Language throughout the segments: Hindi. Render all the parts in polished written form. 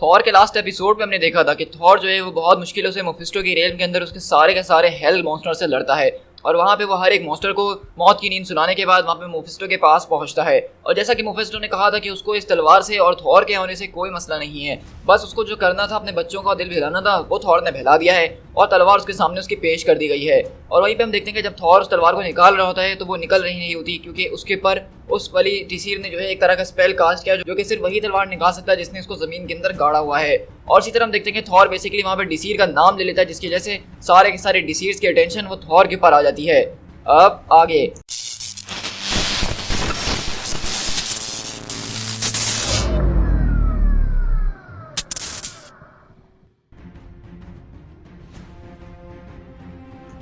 थॉर के लास्ट एपिसोड में हमने देखा था कि थॉर जो है वो बहुत मुश्किलों से मेफिस्टो की रेलम के अंदर उसके सारे के सारे हेल मॉन्स्टर से लड़ता है और वहाँ पे वो हर एक मॉन्स्टर को मौत की नींद सुनाने के बाद वहाँ पे मेफिस्टो के पास पहुँचता है। और जैसा कि मेफिस्टो ने कहा था कि उसको इस तलवार से और थॉर के होने से कोई मसला नहीं है, बस उसको जो करना था अपने बच्चों का दिल बहलाना था वो थॉर ने बहला दिया है और तलवार उसके सामने उसकी पेश कर दी गई है। और वहीं पे हम देखते हैं कि जब थॉर उस तलवार को निकाल रहा होता है तो वो निकल रही नहीं होती क्योंकि उसके पर उस वाली डिसीर ने जो है एक तरह का स्पेल कास्ट किया जो कि सिर्फ वही तलवार निकाल सकता है जिसने उसको जमीन के अंदर गाड़ा हुआ है। और इसी तरह हम देखते हैं कि थॉर बेसिकली वहाँ पे डिसीर का नाम ले लेता है जिसकी वजह से सारे के सारे डिसीर्स की अटेंशन वो थॉर के ऊपर आ जाती है। अब आगे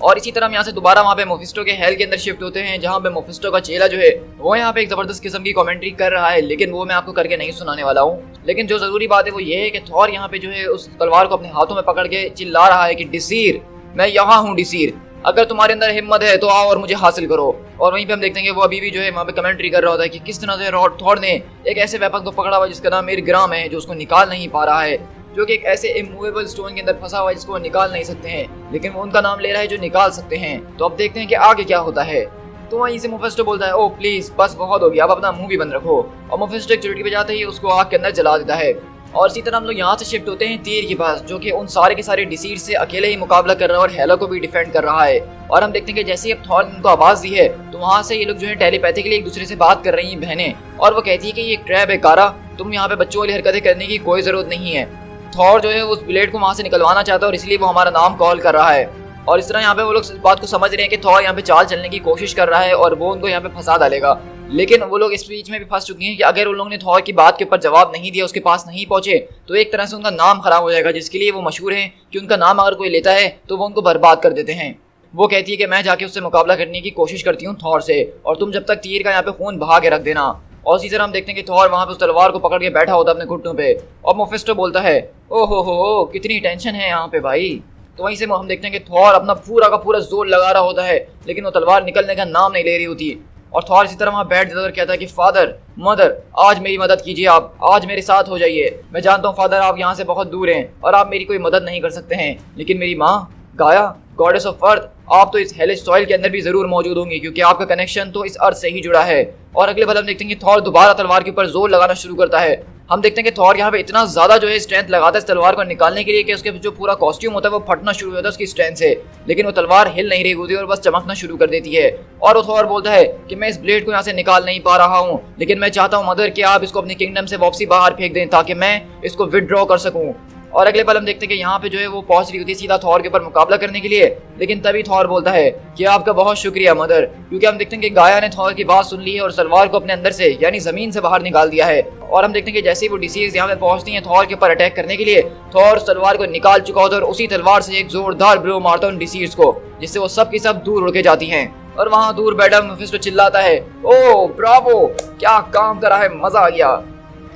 और इसी तरह हम यहाँ से दोबारा वहाँ पे मेफिस्टो के हेल के अंदर शिफ्ट होते हैं जहाँ पे मेफिस्टो का चेला जो है वो यहाँ पे एक जबरदस्त किस्म की कमेंट्री कर रहा है, लेकिन वो मैं आपको करके नहीं सुनाने वाला हूँ। लेकिन जो जरूरी बात है वो ये है कि थॉर यहाँ पे जो है उस तलवार को अपने हाथों में पकड़ के चिल्ला रहा है कि डिसीर, मैं यहाँ हूँ डिसीर, अगर तुम्हारे अंदर हिम्मत है तो आओ और मुझे हासिल करो। और वहीं पे हम देखते हैं कि वो अभी भी जो है वहाँ पे कमेंट्री कर रहा होता है कि किस तरह से थॉर ने एक ऐसे वेपन को पकड़ा हुआ जिसका नाम इरग्राम है जो उसको निकाल नहीं पा रहा है, जो कि एक ऐसे इमूवेबल स्टोन के अंदर फंसा हुआ है जिसको वो निकाल नहीं सकते हैं, लेकिन वो उनका नाम ले रहा है जो निकाल सकते हैं। तो अब देखते हैं कि आगे क्या होता है। तो वहीं से मेफिस्टो बोलता है, ओ प्लीज बस बहुत हो गया, अब अपना मुंह भी बंद रखो। और मेफिस्टो एक चुटकी बजाते ही उसको आग के अंदर जला देता है। और इसी तरह हम लोग यहाँ से शिफ्ट होते हैं तीर के पास जो कि उन सारे के सारे डिसीर से अकेले ही मुकाबला कर रहा है और हेला को भी डिफेंड कर रहा है। और हम देखते हैं कि जैसे ही अब थॉर ने उनको आवाज दी है तो वहाँ से ये लोग जो है टेलीपैथिकली एक दूसरे से बात कर रही हैं बहनें, और वो कहती है कि ये ट्रैप है कारा, तुम यहाँ पे बच्चों वाली हरकतें करने की कोई जरूरत नहीं है। थॉर जो है उस ब्लेड को वहाँ से निकलवाना चाहता है और इसलिए वो हमारा नाम कॉल कर रहा है। और इस तरह यहाँ पे वो लोग इस बात को समझ रहे हैं कि थॉर यहाँ पे चाल चलने की कोशिश कर रहा है और वो उनको यहाँ पे फंसा डालेगा, लेकिन वो लोग इस बीच में भी फंस चुके हैं कि अगर उन लोगों ने थॉर की बात के ऊपर जवाब नहीं दिया, उसके पास नहीं पहुंचे, तो एक तरह से उनका नाम खराब हो जाएगा, जिसके लिए वो मशहूर हैं कि उनका नाम अगर कोई लेता है तो वो उनको बर्बाद कर देते हैं। वो कहती है कि मैं जाके उससे मुकाबला करने की कोशिश करती हूँ थॉर से, और तुम जब तक तीर का यहाँ पे खून बहा के रख देना। और इसी तरह हम देखते हैं कि थॉर वहाँ पे उस तलवार को पकड़ के बैठा होता है अपने घुटनों पे, और मेफिस्टो बोलता है, ओ हो कितनी टेंशन है यहाँ पे भाई। तो वहीं से हम देखते हैं कि थॉर अपना पूरा का पूरा जोर लगा रहा होता है, लेकिन वो तलवार निकलने का नाम नहीं ले रही होती। और थॉर इसी तरह वहाँ बैठ जाता और कहता है कि फादर मदर आज मेरी मदद कीजिए, आप आज मेरे साथ हो जाइए। मैं जानता हूँ फादर आप यहाँ से बहुत दूर हैं और आप मेरी कोई मदद नहीं कर सकते हैं, लेकिन मेरी माँ गाया, गॉडेस ऑफ अर्थ, आप तो इस हेलिश सॉइल के अंदर भी जरूर मौजूद होंगी क्योंकि आपका कनेक्शन तो इस अर्थ से ही जुड़ा है। और अगले पल हम देखते हैं कि थॉर दोबारा तलवार के ऊपर जोर लगाना शुरू करता है। हम देखते हैं कि थॉर यहाँ पे इतना ज्यादा जो है स्ट्रेंथ लगाता है इस तलवार को निकालने के लिए कि उसके जो पूरा कॉस्ट्यूम होता है वो फटना शुरू होता है उसकी स्ट्रेंथ से, लेकिन वो तलवार हिल नहीं रही होती और बस चमकना शुरू कर देती है। और वो थॉर बोलता है कि मैं इस ब्लेड को यहाँ से निकाल नहीं पा रहा हूँ, लेकिन मैं चाहता हूँ मदर कि आप इसको अपनी किंगडम से वापसी बाहर फेंक दें ताकि मैं इसको विदड्रॉ कर सकूँ। और अगले पल हम देखते हैं कि यहाँ पे जो है वो पहुंच रही होती है सीधा थॉर के ऊपर मुकाबला करने के लिए, लेकिन तभी थॉर बोलता है कि आपका बहुत शुक्रिया मदर, क्योंकि हम देखते हैं कि गाया ने थॉर की बात सुन ली है और तलवार को अपने अंदर से यानी जमीन से बाहर निकाल दिया है। और हम देखते हैं कि जैसे ही वो डिसीज यहाँ पे पहुंचती हैं थॉर के ऊपर अटैक करने के लिए, थॉर उस तलवार को निकाल चुका होता है और उसी तलवार से एक जोरदार ब्लो मारता है उन डिसीज को, जिससे वो सब की सब दूर उड़ के जाती हैं। और वहाँ दूर बैठा मेफिस्टो चिल्लाता है, ओ ब्रावो, क्या काम करा है, मजा आ गया।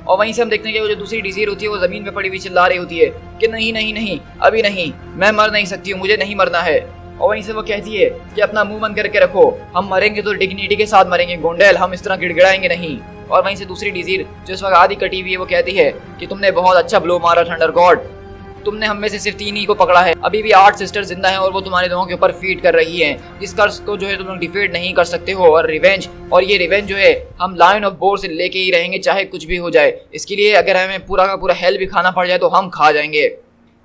और वहीं से हम देखते हैं कि वो जो दूसरी डिसीर होती है वो जमीन पे पड़ी हुई चिल्ला रही होती है कि नहीं नहीं नहीं, अभी नहीं, मैं मर नहीं सकती हूँ, मुझे नहीं मरना है। और वहीं से वो कहती है कि अपना मुंह बंद करके रखो, हम मरेंगे तो डिग्निटी के साथ मरेंगे गोंडेल, हम इस तरह गिड़गिड़ाएंगे नहीं। और वहीं से दूसरी डिसीर जो इस वक्त आधी कटी हुई है वो कहती है कि तुमने बहुत अच्छा ब्लो मारा थंडर गॉड, तुमने हम में से सिर्फ 3 ही को पकड़ा है, अभी भी 8 सिस्टर जिंदा हैं और वो तुम्हारे दोनों के ऊपर फीड कर रही हैं, जिस कर्ज को जो है तुम लोग डिफीट नहीं कर सकते हो। और रिवेंज, और ये रिवेंज जो है हम लायन ऑफ बोर से लेके ही रहेंगे चाहे कुछ भी हो जाए, इसके लिए अगर हमें पूरा का पूरा हेल भी खाना पड़ जाए तो हम खा जाएंगे।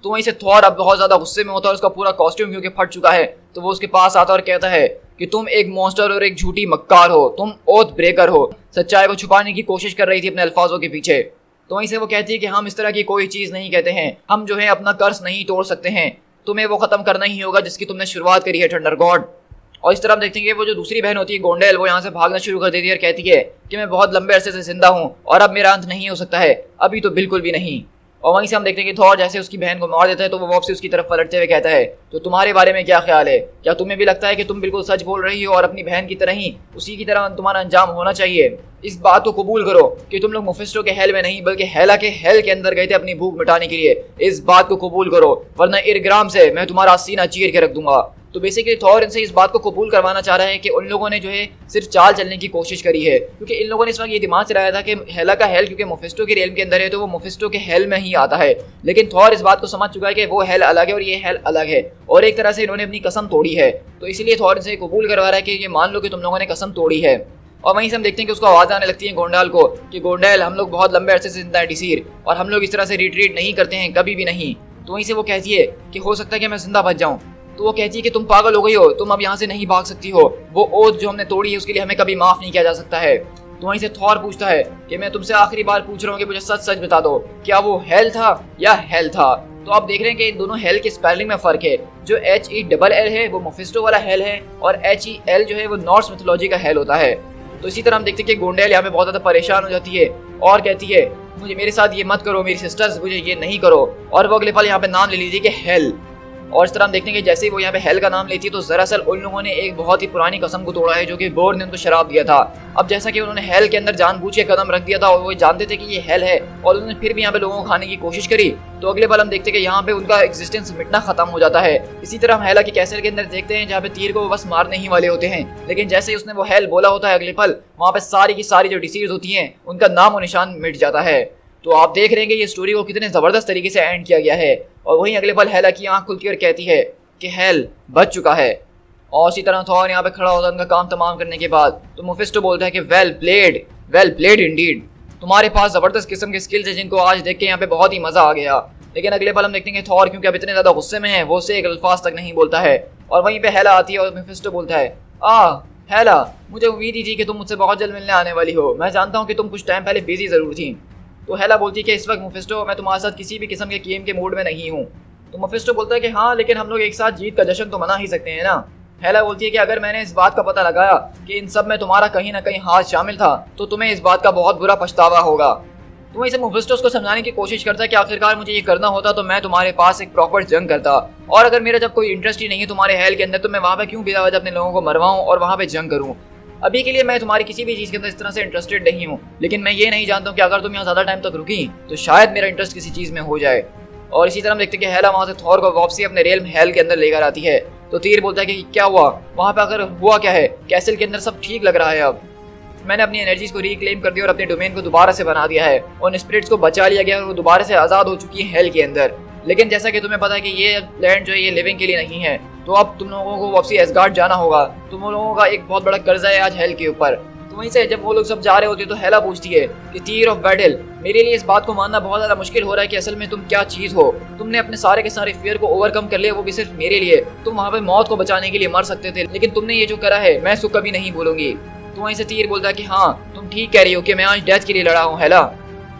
तो वहीं से थॉर अब बहुत ज्यादा गुस्से में होता है और उसका पूरा कॉस्ट्यूम क्योंकि फट चुका है, तो वो उसके पास आता और कहता है कि तुम एक मॉन्स्टर और एक झूठी मक्कार हो, तुम ओथ ब्रेकर हो, सच्चाई को छुपाने की कोशिश कर रही थी अपने अल्फाजों के पीछे। तो वहीं से वो कहती है कि हम इस तरह की कोई चीज़ नहीं कहते हैं, हम जो है अपना कर्ज नहीं तोड़ सकते हैं, तुम्हें वो ख़त्म करना ही होगा जिसकी तुमने शुरुआत करी है थंडर गॉड। और इस तरह हम देखते हैं कि वो जो दूसरी बहन होती है गोंडेल, वो यहाँ से भागना शुरू कर देती है और कहती है कि मैं बहुत लंबे अरसे से जिंदा हूँ और अब मेरा अंत नहीं हो सकता है, अभी तो बिल्कुल भी नहीं। और वहीं से हम देखते हैं कि थॉर जैसे उसकी बहन को मार देता है तो वो वापस उसकी तरफ पलटते हुए कहता है, तो तुम्हारे बारे में क्या ख्याल है, क्या तुम्हें भी लगता है कि तुम बिल्कुल सच बोल रही हो और अपनी बहन की तरह ही उसी की तरह तुम्हारा अंजाम होना चाहिए? इस बात को कबूल करो कि तुम लोग मेफिस्टो के हेल में नहीं बल्कि हेला के हेल के अंदर गए थे अपनी भूख मिटाने के लिए, इस बात को कबूल करो वरना इरग्राम से मैं तुम्हारा सीना चीर के रख दूंगा। तो बेसिकली थॉर इनसे इस बात को कबूल करवाना चाह रहा है कि उन लोगों ने जो है सिर्फ चाल चलने की कोशिश करी है, क्योंकि इन लोगों ने इस वक्त ये दिमाग चलाया था कि हेला का हेल क्योंकि मोफिस्टो के रेलम के अंदर है तो वो मोफिस्टो के हेल में ही आता है। लेकिन थॉर इस बात को समझ चुका है कि वो हेल अलग है और ये हेल अलग है, और एक तरह से इन्होंने अपनी कसम तोड़ी है। तो इसलिए थॉर इनसे कबूल करवा रहा है कि ये मान लो कि तुम लोगों ने कसम तोड़ी है। और वहीं से हम देखते हैं कि उसको आवाज़ आने लगती है गोंडाल को कि गोंडाल, हम लोग बहुत लंबे अरसे से जिंदा है डिसीर, और हम लोग इस तरह से रिट्रीट नहीं करते हैं, कभी भी नहीं। तो वहीं से वो कहती है कि हो सकता है कि मैं जिंदा बच जाऊं। तो वो कहती है कि तुम पागल हो गई हो, तुम अब यहाँ से नहीं भाग सकती हो, वो ओथ जो हमने तोड़ी है उसके लिए हमें कभी माफ नहीं किया जा सकता है। तो वहीं से थॉर पूछता है कि मैं तुमसे आखिरी बार पूछ रहा हूँ कि मुझे सच सच बता दो, क्या वो हेल था या हेल था। तो आप देख रहे हैं कि इन दोनों हेल के स्पेलिंग में फर्क है। जो HELL है वो मोफिस्टो वाला हेल है, और HEL जो है वो नॉर्स मिथोलॉजी का हेल होता है। तो इसी तरह हम देखते हैं कि गोंडेल यहाँ पे बहुत ज्यादा परेशान हो जाती है और कहती है मुझे मेरे साथ ये मत करो, मेरी सिस्टर्स, मुझे ये नहीं करो। और वो अगले पल यहाँ पे नाम ले लीजिए कि हेल। और इस तरह हम देखते हैं कि जैसे ही वो यहाँ पे हेल का नाम लेती है तो दरअसल उन लोगों ने एक बहुत ही पुरानी कसम को तोड़ा है जो कि बोर्ड ने उनको शराब दिया था। अब जैसा कि उन्होंने हेल के अंदर जानबूझ के कदम रख दिया था और वो जानते थे कि ये हेल है, और उन्होंने फिर भी यहाँ पे लोगों को खाने की कोशिश करी, तो अगले पल हम देखते हैं कि यहाँ पे उनका एग्जिस्टेंस मिटना खत्म हो जाता है। इसी तरह हम हेला के कैसल के अंदर देखते हैं जहाँ पे तीर को बस मारने ही वाले होते हैं, लेकिन जैसे ही उसने वो हेल बोला होता है अगले पल वहाँ पे सारी की सारी जो डिसीज होती हैं उनका नाम और निशान मिट जाता है। तो आप देख रहे हैं कि ये स्टोरी को कितने जबरदस्त तरीके से एंड किया गया है। और वहीं अगले पल हेला की आंख खुलती है और कहती है कि हेल बच चुका है। और इसी तरह थॉर यहाँ पे खड़ा होता है उनका काम तमाम करने के बाद। तो मोफिस्टो बोलता है कि वेल प्लेड इंडीड, तुम्हारे पास जबरदस्त किस्म के स्किल्स हैं जिनको आज देख के यहाँ पे बहुत ही मजा आ गया। लेकिन अगले पल हम देखते हैं कि थॉर क्योंकि अब इतने ज्यादा गुस्से में है वो उससे एक अल्फाज तक नहीं बोलता है। और वहीं पे हेला आती है और मोफिस्टो बोलता है हेला, मुझे उम्मीद ही थी कि तुम मुझसे बहुत जल्द मिलने आने वाली हो, मैं जानता हूँ कि तुम कुछ टाइम पहले बिजी जरूर थी। तो हेला बोलती है कि इस वक्त मोफिस्टो मैं तुम्हारे साथ किसी भी किस्म के गेम के मूड में नहीं हूँ। तो मोफिस्टो बोलता है कि हाँ, लेकिन हम लोग एक साथ जीत का जश्न तो मना ही सकते हैं ना। हेला बोलती है कि अगर मैंने इस बात का पता लगाया कि इन सब में तुम्हारा कहीं ना कहीं हाथ शामिल था तो तुम्हें इस बात का बहुत बुरा पछतावा होगा। तो वहीं से मोफिस्टो उसको समझाने की कोशिश करता है कि आखिरकार मुझे ये करना होता तो मैं तुम्हारे पास एक प्रॉपर जंग करता, और अगर मेरा जब कोई इंटरेस्ट ही नहीं है तुम्हारे हेल के अंदर तो मैं वहाँ पे क्यों बिना वजह अपने लोगों को मरवाऊँ और वहाँ पे जंग करूँ। अभी के लिए मैं तुम्हारी किसी भी चीज़ के अंदर इस तरह से इंटरेस्टेड नहीं हूँ, लेकिन मैं ये नहीं जानता हूँ कि अगर तुम यहाँ ज़्यादा टाइम तक रुकी तो शायद मेरा इंटरेस्ट किसी चीज़ में हो जाए। और इसी तरह हम देखते हैं कि हेला वहाँ से थॉर को वापसी अपने रेल हेल के अंदर लेकर आती है। तो तीर बोलता है कि क्या हुआ वहाँ पे, अगर हुआ क्या है, कैसल के अंदर सब ठीक लग रहा है, अब मैंने अपनी एनर्जीज को रिक्लेम कर दिया और अपने डोमेन को दोबारा से बना दिया है, और स्पिरिट्स को बचा लिया गया और वो दोबारा से आज़ाद हो चुकी है हेल के अंदर। लेकिन जैसा कि तुम्हें पता है कि ये लैंड जो है ये लिविंग के लिए नहीं है, तो अब तुम लोगों को वापसी एसगार्ड जाना होगा। तुम लोगों का एक बहुत बड़ा कर्जा है आज हेल के ऊपर। तो वहीं से जब वो लोग सब जा रहे होते तो हेला पूछती है कि तीर ऑफ बैटल, मेरे लिए इस बात को मानना बहुत ज़्यादा मुश्किल हो रहा है कि असल में तुम क्या चीज़ हो। तुमने अपने सारे के सारे फियर को ओवरकम कर लिया, वो भी सिर्फ मेरे लिए। तुम वहाँ पे मौत को बचाने के लिए मर सकते थे, लेकिन तुमने ये जो करा है मैं इसको कभी नहीं भूलूंगी। तो वहीं से तीर बोलता है कि हाँ, तुम ठीक कह रही हो कि मैं आज डेथ के लिए लड़ा हूँ हेला।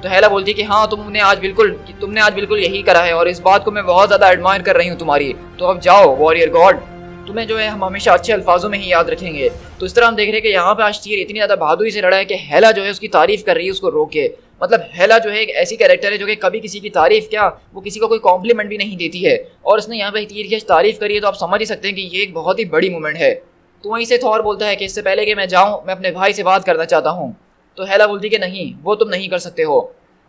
तो हेला बोलती है कि हाँ, तुमने आज बिल्कुल यही करा है, और इस बात को मैं बहुत ज़्यादा एडमायर कर रही हूँ तुम्हारी। तो अब जाओ वॉरियर गॉड, तुम्हें जो है हम हमेशा अच्छे अल्फाजों में ही याद रखेंगे। तो इस तरह हम देख रहे हैं कि यहाँ पे आज तीर इतनी ज़्यादा बहादुरी से लड़ा है कि हेला जो है उसकी तारीफ कर रही है उसको रोक के। मतलब हेला जो है एक ऐसी कैरेक्टर है जो कि कभी किसी की तारीफ क्या, वो किसी को कोई कॉम्प्लीमेंट भी नहीं देती है, और उसने यहाँ पे तीर की तारीफ करी है, तो आप समझ ही सकते हैं कि ये एक बहुत ही बड़ी मूवमेंट है। तो वहीं से थॉर बोलता है कि इससे पहले कि मैं जाऊँ मैं अपने भाई से बात करना चाहता हूँ। तो हेला बोलती है कि नहीं, वो तुम नहीं कर सकते हो।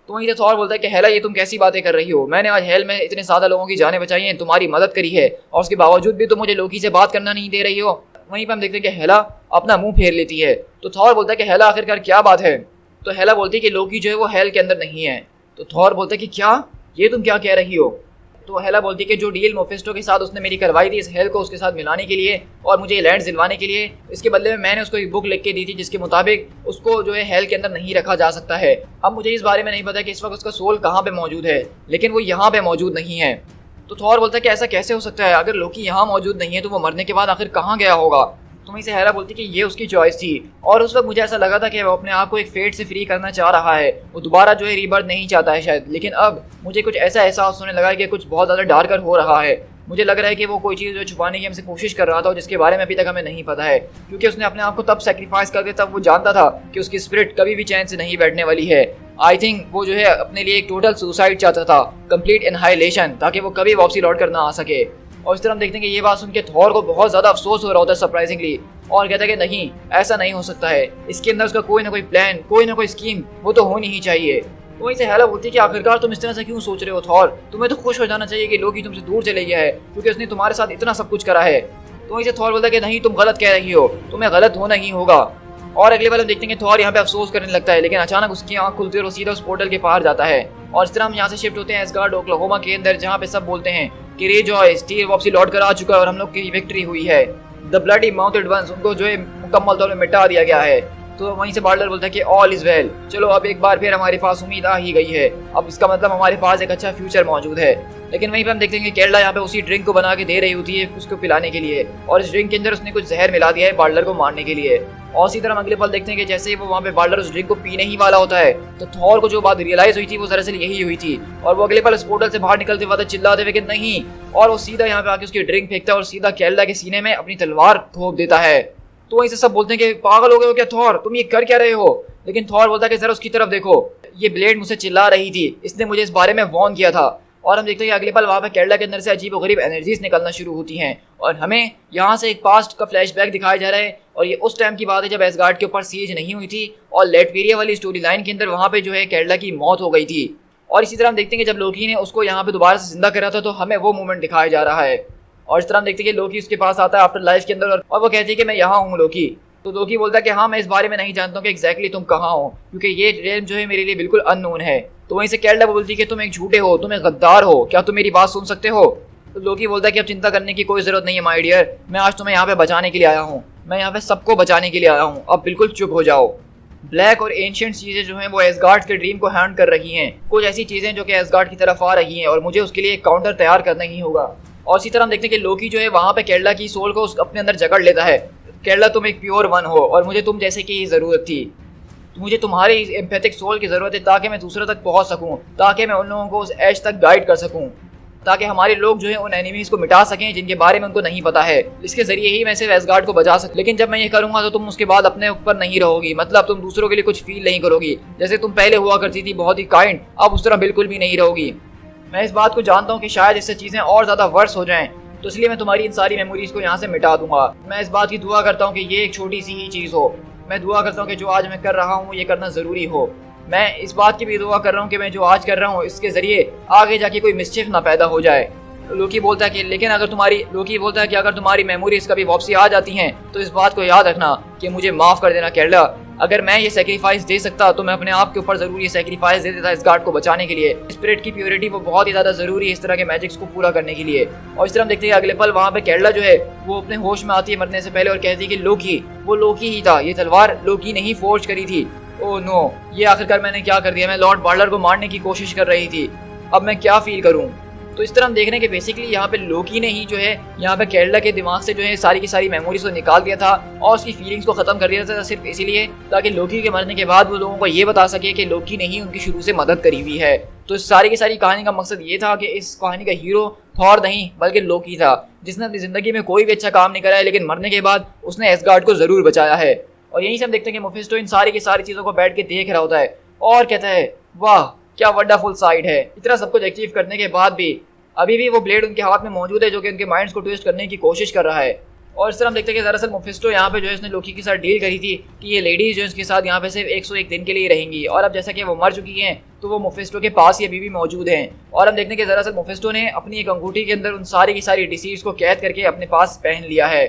तो वहीं से थॉर बोलता है कि हेला, ये तुम कैसी बातें कर रही हो, मैंने आज हेल में इतने ज़्यादा लोगों की जानें बचाई हैं, तुम्हारी मदद करी है, और उसके बावजूद भी तुम मुझे लोकी से बात करना नहीं दे रही हो। वहीं पर हम देखते हैं कि हेला अपना मुंह फेर लेती है। तो थॉर बोलता है कि हेला आखिरकार क्या बात है। तो हेला बोलती है कि लोकी जो है वो हेल के अंदर नहीं है। तो थॉर बोलता है कि क्या, ये तुम क्या कह रही हो। तो हेला बोलती है कि जो डील मोफिस्टो के साथ उसने मेरी करवाई थी इस हेल को उसके साथ मिलाने के लिए और मुझे ये लैंड दिलवाने के लिए, इसके बदले में मैंने उसको एक बुक लिख के दी थी जिसके मुताबिक उसको जो है हेल के अंदर नहीं रखा जा सकता है। अब मुझे इस बारे में नहीं पता कि इस वक्त उसका सोल कहाँ पे मौजूद है, लेकिन वो यहाँ पे मौजूद नहीं है। तो थॉर बोलता है कि ऐसा कैसे हो सकता है, अगर लोकी यहाँ मौजूद नहीं है तो वो मरने के बाद आखिर कहाँ गया होगा। तो वहीं से हेला बोलती कि ये उसकी चॉइस थी, और उस वक्त मुझे ऐसा लगा था कि वो अपने आप को एक फेट से फ्री करना चाह रहा है, वो दोबारा जो है रीबर्थ नहीं चाहता है शायद। लेकिन अब मुझे कुछ ऐसा एहसास होने लगा कि कुछ बहुत ज़्यादा डार्कर हो रहा है। मुझे लग रहा है कि वो कोई चीज़ जो छुपाने की हमसे कोशिश कर रहा था जिसके बारे में अभी तक हमें नहीं पता है, क्योंकि उसने अपने आप को तब सेक्रीफाइस कर दिया तब वो जानता था कि उसकी स्पिरिट कभी भी चैन से नहीं बैठने वाली है। आई थिंक वो जो है अपने लिए एक टोटल सुसाइड चाहता था, कंप्लीट इनहाइलेशन, ताकि वो कभी वापसी लौट कर ना आ सके। और इस तरह हम देखते हैं कि ये बात सुन के थॉर को बहुत ज़्यादा अफसोस हो रहा होता है सरप्राइजिंगली, और कहता है कि नहीं, ऐसा नहीं हो सकता है, इसके अंदर उसका कोई ना कोई प्लान, कोई ना कोई स्कीम वो तो होनी ही चाहिए। वहीं से हेला बोलती है कि आखिरकार तुम इस तरह से क्यों सोच रहे हो थॉर, तुम्हें तो खुश हो जाना चाहिए कि लोकी तुमसे दूर चले गया है, क्योंकि उसने तुम्हारे साथ इतना सब कुछ करा है। तो इसे थॉर बोलता है कि नहीं तुम गलत कह रही हो, तुम्हें गलत होना ही होगा। और अगले बार हम देखते हैं कि थॉर यहाँ पे अफसोस करने लगता है, लेकिन अचानक उसकी आंख खुलती है और वो सीधा उस पोर्टल के पार जाता है। और इस तरह हम यहाँ से शिफ्ट होते हैं एसगार्ड ओक्लाहोमा के अंदर, जहाँ पे सब बोलते हैं कि रेजॉय स्टीव वापसी लौट कर आ चुका है और हम लोग की विक्ट्री हुई है। द ब्लडी माउंटेड वंस, उनको जो है मुकम्मल तौर पर मिटा दिया गया है। तो वहीं से बाल्डर बोलता है कि ऑल इज वेल, चलो अब एक बार फिर हमारे पास उम्मीद आ ही गई है, अब इसका मतलब हमारे पास एक अच्छा फ्यूचर मौजूद है। लेकिन वहीं पे हम देखते हैं कि केरला यहाँ पे उसी ड्रिंक को बना के दे रही होती है उसको पिलाने के लिए, और इस ड्रिंक के अंदर उसने कुछ जहर मिला दिया है बाल्डर को मारने के लिए। और इसी तरह हम अगले पल देखते हैं कि जैसे ही वो वहाँ पे बाल्डर उस ड्रिंक को पीने ही वाला होता है, तो थॉर को जो बात रियलाइज हुई थी वो दरअसल यही हुई थी, और वो अगले पल इस पोर्टल से बाहर निकलते वक्त चिल्लाते हुए कि नहीं, और वो सीधा यहाँ पे आके उसकी ड्रिंक फेंकता है और सीधा केरला के सीने में अपनी तलवार घोंप देता है। तो वहीं से सब बोलते हैं कि पागल हो गए हो क्या थॉर, तुम ये कर क्या रहे हो? लेकिन थॉर बोलता है कि जरा उसकी तरफ देखो, ये ब्लेड मुझसे चिल्ला रही थी, इसने मुझे इस बारे में वॉर्न किया था। और हम देखते हैं कि अगले पल वहाँ पे केरला के अंदर से अजीब और गरीब एनर्जीज निकलना शुरू होती हैं, और हमें यहाँ से एक पास्ट का फ्लैशबैक दिखाया जा रहा है। और ये उस टाइम की बात है जब एसगार्ड के ऊपर सीज नहीं हुई थी और लेटवेरिया वाली स्टोरी लाइन के अंदर वहाँ पे जो है केरला की मौत हो गई थी। और इसी तरह हम देखते हैं कि जब लोकी ने उसको यहाँ पे दोबारा से जिंदा करा था, तो हमें वो मोमेंट दिखाया जा रहा है। और इस तरह हम देखते हैं कि लोकी उसके पास आता है आफ्टर लाइफ के अंदर, और वो कहती है कि मैं यहाँ हूँ लोकी। तो लोकी बोलता है कि हाँ मैं इस बारे में नहीं जानता हूँ कि एग्जैक्टली तुम कहाँ हो, क्योंकि ये रेल जो है मेरे लिए बिल्कुल अननोन है। तो वहीं से केरला बोलती है कि तुम एक झूठे हो, तुम एक गद्दार हो, क्या तुम मेरी बात सुन सकते हो? तो लोकी बोलता है कि अब चिंता करने की कोई जरूरत नहीं है माय डियर, मैं आज तुम्हें यहाँ पे बचाने के लिए आया हूँ, मैं यहाँ पे सबको बचाने के लिए आया हूँ, अब बिल्कुल चुप हो जाओ। ब्लैक और एंशिएंट चीजें जो हैं वो एसगार्ड के ड्रीम को हैंड कर रही हैं, कुछ ऐसी चीजें जो कि एसगार्ड की तरफ आ रही हैं, और मुझे उसके लिए एक काउंटर तैयार करना ही होगा। और इसी तरह हम देखते हैं कि लोकी जो है वहाँ पे केरला की सोल को अपने अंदर जकड़ लेता है। केरला तुम एक प्योर वन हो और मुझे तुम जैसे की ज़रूरत थी, मुझे तुम्हारी एम्पैथिक सोल की ज़रूरत है ताकि मैं दूसरों तक पहुंच सकूं, ताकि मैं उन लोगों को उस एज तक गाइड कर सकूं, ताकि हमारे लोग जो है उन एनिमीज को मिटा सकें जिनके बारे में उनको नहीं पता है। इसके जरिए ही मैं सिर्फ एसगार्ड को बचा सकूं। लेकिन जब मैं ये करूंगा तो तुम उसके बाद अपने ऊपर नहीं रहोगी, मतलब तुम दूसरों के लिए कुछ फील नहीं करोगी, जैसे तुम पहले हुआ करती थी बहुत ही काइंड, अब उस तरह बिल्कुल भी नहीं रहोगी। मैं इस बात को जानता हूँ कि शायद इससे चीज़ें और ज़्यादा वर्स हो जाएं, तो इसलिए मैं तुम्हारी इन सारी मेमोरीज को यहाँ से मिटा दूंगा। मैं इस बात की दुआ करता हूँ कि ये एक छोटी सी ही चीज़ हो, मैं दुआ करता हूँ कि जो आज मैं कर रहा हूँ ये करना ज़रूरी हो। मैं इस बात की भी दुआ कर रहा हूँ कि मैं जो आज कर रहा हूँ इसके ज़रिए आगे जाके कोई मिसचिफ ना पैदा हो जाए। लोकी बोलता है कि लोकी बोलता है कि अगर तुम्हारी मेमोरीज कभी वापसी आ जाती हैं तो इस बात को याद रखना कि मुझे माफ़ कर देना केरला। अगर मैं ये सेक्रीफाइस दे सकता तो मैं अपने आप के ऊपर जरूर ये सेक्रीफाइस दे देता इस गार्ड को बचाने के लिए। स्पिरिट की प्योरिटी वो बहुत ही ज़्यादा ज़रूरी है इस तरह के मैजिक्स को पूरा करने के लिए। और इस तरह हम देखते हैं अगले पल वहाँ पे केरला जो है वो अपने होश में आती है मरने से पहले और कहती है कि लोकी, वो लोकी ही था, ये तलवार लोकी ने ही फोर्ज करी थी। ओह नो, ये आखिरकार मैंने क्या कर दिया, मैं लॉर्ड बाल्डर को मारने की कोशिश कर रही थी, अब मैं क्या फील करूँ। तो इस तरह हम देख रहे हैं कि बेसिकली यहाँ पे लोकी ने ही जो है यहाँ पे केरला के दिमाग से जो है सारी की सारी मेमोरीज को निकाल दिया था और उसकी फीलिंग्स को खत्म कर दिया था, सिर्फ इसीलिए ताकि लोकी के मरने के बाद वो लोगों को ये बता सके कि लोकी ने ही उनकी शुरू से मदद करी हुई है। तो इस सारी की सारी कहानी का मकसद ये था कि इस कहानी का हीरो थॉर नहीं बल्कि लोकी था, जिसने अपनी जिंदगी में कोई भी अच्छा काम नहीं करा है, लेकिन मरने के बाद उसने एसगार्ड को जरूर बचाया है। और यहीं से हम देखते हैं कि मेफिस्टो इन सारी की सारी चीज़ों को बैठ के देख रहा होता है और कहता है वाह क्या वंडरफुल साइड है। इतना सब कुछ अचीव करने के बाद भी अभी भी वो ब्लेड उनके हाथ में मौजूद है जो कि उनके माइंड्स को ट्विस्ट करने की कोशिश कर रहा है। और इस तरह हम देखते हैं कि दरअसल मेफिस्टो यहाँ पे जो है उसने लोकी के साथ डील करी थी कि ये लेडीज जो इसके साथ यहाँ पे सिर्फ 101 दिन के लिए रहेंगी, और अब जैसा कि वो मर चुकी हैं तो वो मेफिस्टो के पास ही अभी भी मौजूद हैं। और हम देखते हैं कि दरअसल मेफिस्टो ने अपनी एक अंगूठी के अंदर उन सारी की सारी डिसीज को कैद करके अपने पास पहन लिया है।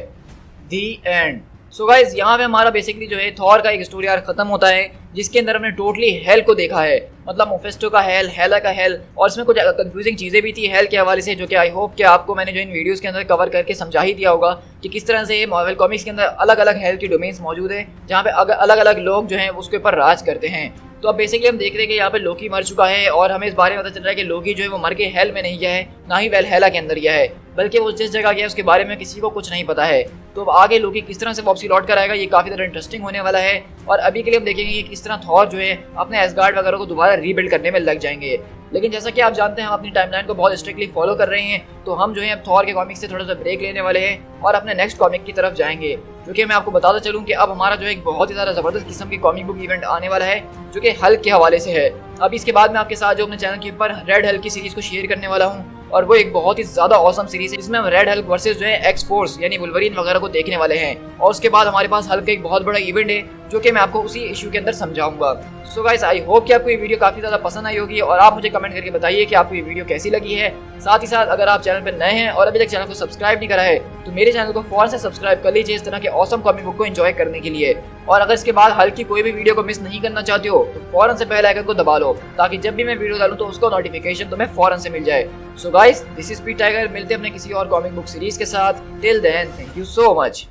दी एंड। सो गाइज यहाँ पे हमारा बेसिकली जो है थॉर का एक स्टोरी आर्क खत्म होता है जिसके अंदर हमने टोटली हेल को देखा है, मतलब मेफिस्टो का हेल, हेला का हेल, और इसमें कुछ कंफ्यूजिंग चीज़ें भी थी हेल के हवाले से जो कि आई होप कि आपको मैंने जो इन वीडियोस के अंदर कवर करके समझा ही दिया होगा कि किस तरह से मार्वल कॉमिक्स के अंदर अलग अलग हेल की डोमेन्स मौजूद है जहाँ पे अलग अलग लोग जो हैं उसके ऊपर राज करते हैं। तो अब बेसिकली हम देख रहे हैं कि यहाँ पे लोकी मर चुका है और हमें इस बारे में पता चल रहा है कि लोकी जो है वो मर के हेल में नहीं गया है, ना ही वेलहेला के अंदर गया है, बल्कि वो जिस जगह गया है उसके बारे में किसी को कुछ नहीं पता है। तो अब आगे लोकी किस तरह से वापसी लौट कर आएगा ये काफ़ी ज़्यादा इंटरेस्टिंग होने वाला है। और अभी के लिए हम देखेंगे कि किस तरह थॉर जो है अपने एसगार्ड वगैरह को दोबारा रीबिल्ड करने में लग जाएंगे। लेकिन जैसा कि आप जानते हैं हम अपनी टाइमलाइन को बहुत स्ट्रिक्टली फॉलो कर रहे हैं, तो हम जो है अब थॉर के कॉमिक से थोड़ा सा ब्रेक लेने वाले हैं और अपने नेक्स्ट कॉमिक की तरफ जाएंगे। क्योंकि मैं आपको बताता चलूँ कि अब हमारा जो है एक बहुत ही ज़्यादा ज़बरदस्त किस्म की कॉमिक बुक इवेंट आने वाला है जो कि हल्क के हवाले से है। अब इसके बाद मैं आपके साथ जो अपने चैनल के ऊपर रेड हल्क की सीरीज़ को शेयर करने वाला हूँ, और वो एक बहुत ही ज़्यादा औसम सीरीज है जिसमें हम रेड हल्क वर्सेस जो है एक्स फोर्स यानी वुल्वरीन वगैरह को देखने वाले हैं। और उसके बाद हमारे पास हल्क का एक बहुत बड़ा इवेंट है जो कि मैं आपको उसी इशू के अंदर समझाऊंगा। सो गाइस आई होप कि आपको ये वीडियो काफ़ी ज़्यादा पसंद आई होगी और आप मुझे कमेंट करके बताइए कि आपको ये वीडियो कैसी लगी है। साथ ही साथ अगर आप चैनल पर नए हैं और अभी तक चैनल को सब्सक्राइब नहीं करा है तो मेरे चैनल को फौरन से सब्सक्राइब कर लीजिए इस तरह के ऑसम कॉमिक बुक को एंजॉय करने के लिए। और अगर इसके बाद हल्क की कोई भी वीडियो को मिस नहीं करना चाहते हो तो फौरन से बेल आइकन को दबा लो, ताकि जब भी मैं वीडियो डालूं तो उसका नोटिफिकेशन तुम्हें फौरन से मिल जाए। So guys, this is P tiger. मिलते हैं अपने किसी और कॉमिक बुक सीरीज के साथ। Till then, thank you so much.